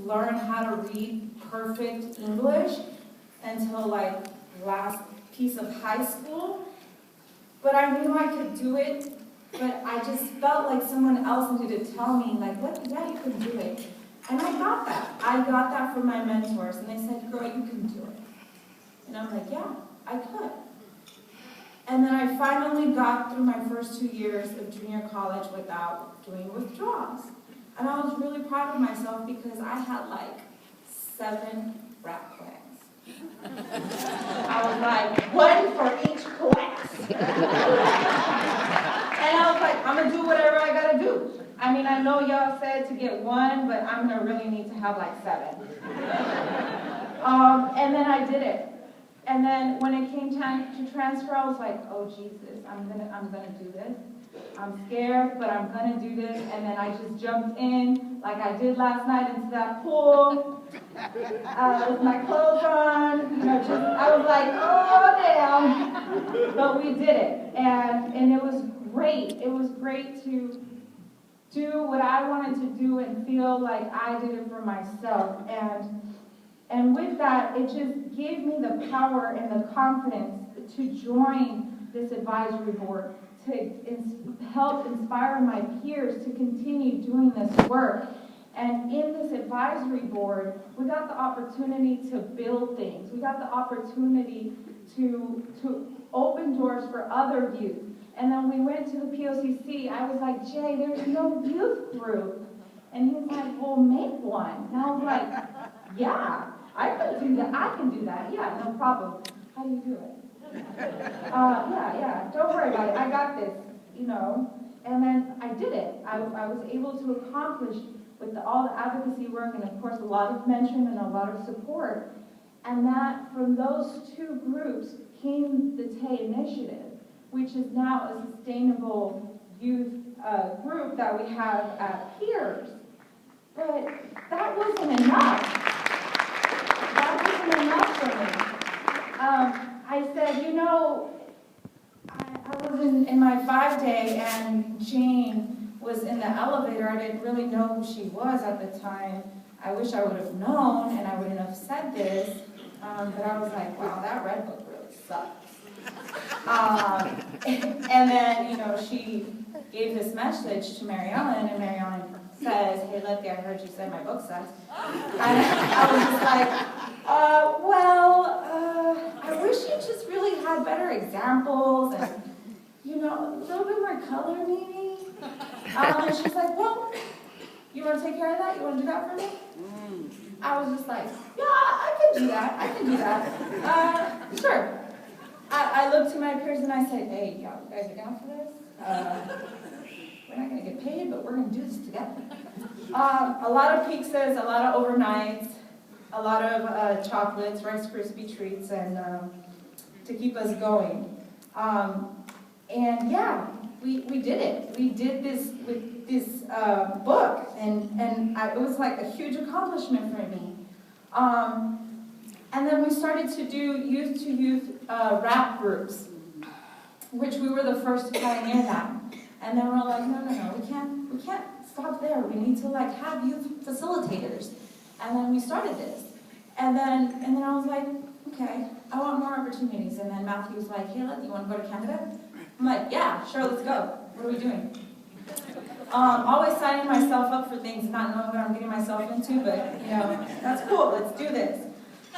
learn how to read perfect English until like last piece of high school. But I knew I could do it, but I just felt like someone else needed to tell me, like, what? Yeah, you can do it. And I got that. I got that from my mentors, and they said, girl, you can do it. And I'm like, yeah, I could. And then I finally got through my first 2 years of junior college without doing withdrawals. And I was really proud of myself because I had like 7 rap plans. I was like, 1 for each class. And I was like, I'm going to do whatever I got to do. I mean, I know y'all said to get 1, but I'm going to really need to have like 7. And then I did it. And then when it came time to transfer, I was like, oh, Jesus, I'm gonna do this. I'm scared, but I'm gonna do this. And then I just jumped in, like I did last night, into that pool, with my clothes on. I was like, oh, damn. But we did it. And it was great. It was great to do what I wanted to do and feel like I did it for myself. And with that, it just gave me the power and the confidence to join this advisory board, to help inspire my peers to continue doing this work. And in this advisory board, we got the opportunity to build things. We got the opportunity to open doors for other youth. And then we went to the POCC. I was like, Jay, there's no youth group. And he was like, well, make one. And I was like, yeah, I can do that. I can do that. Yeah, no problem. How do you do it? Yeah, don't worry about it. I got this, And then I did it. I was able to accomplish with all the advocacy work and, of course, a lot of mentoring and a lot of support. And that from those 2 groups came the TAY Initiative, which is now a sustainable youth group that we have at Peers. But that wasn't enough. That wasn't enough for me. I said, I was in my 5-day, and Jane was in the elevator. I didn't really know who she was at the time. I wish I would have known, and I wouldn't have said this. But I was like, wow, that red book really sucks. And then, she gave this message to Mary Ellen, and Mary Ellen says, hey, Letty, I heard you said my book sucks. And I was just like, I wish you just really had better examples and, a little bit more color maybe. And she's like, well, you want to take care of that? You want to do that for me? I was just like, yeah, I can do that. Sure. I looked to my peers and I said, hey, y'all, you guys are down for this? We're not going to get paid, but we're going to do this together. A lot of pizzas, a lot of overnights, a lot of chocolates, Rice Krispie treats, and to keep us going. And yeah, we did it. We did this with this book, and it was like a huge accomplishment for me. And then we started to do youth-to-youth rap groups, which we were the first to pioneer that. And then we're like, no, we can't stop there. We need to have youth facilitators. And then we started this. And then I was like, okay, I want more opportunities. And then Matthew was like, hey, Letty, you want to go to Canada? I'm like, yeah, sure, let's go. What are we doing? Always signing myself up for things, not knowing what I'm getting myself into, but, that's cool, let's do this.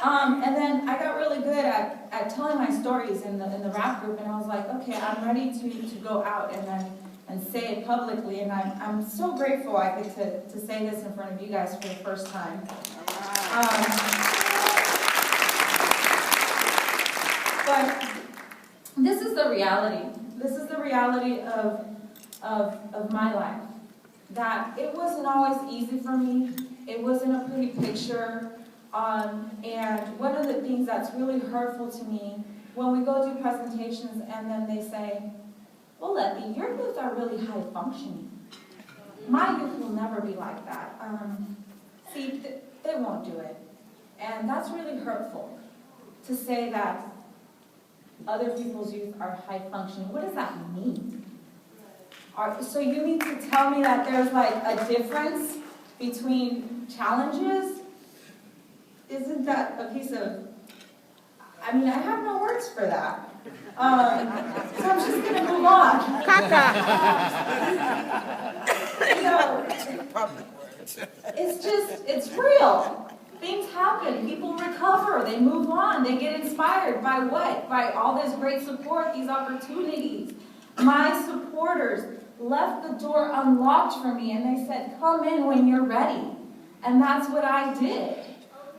And then I got really good at telling my stories in the rap group, and I was like, okay, I'm ready to go out and say it publicly, and I'm so grateful I get to say this in front of you guys for the first time. But this is the reality. This is the reality of my life. That it wasn't always easy for me. It wasn't a pretty picture. And one of the things that's really hurtful to me, when we go do presentations and then they say, well, Letty, your youth are really high functioning. My youth will never be like that. See, they won't do it. And that's really hurtful to say that other people's youth are high functioning. What does that mean? So you mean to tell me that there's a difference between challenges isn't that a piece of, I mean, I have no words for that. So I'm just going to move on. You know, it's real. Things happen. People recover. They move on. They get inspired by what? By all this great support, these opportunities. My supporters left the door unlocked for me, and they said, come in when you're ready. And that's what I did.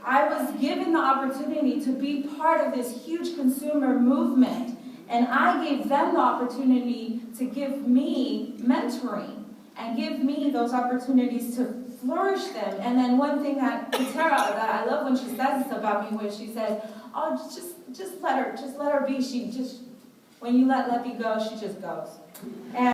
I was given the opportunity to be part of this huge consumer movement, and I gave them the opportunity to give me mentoring and give me those opportunities to flourish them. And then one thing that Tara, that I love when she says this about me, where she says, oh, just let her be. She just, when you let Letty go, she just goes. And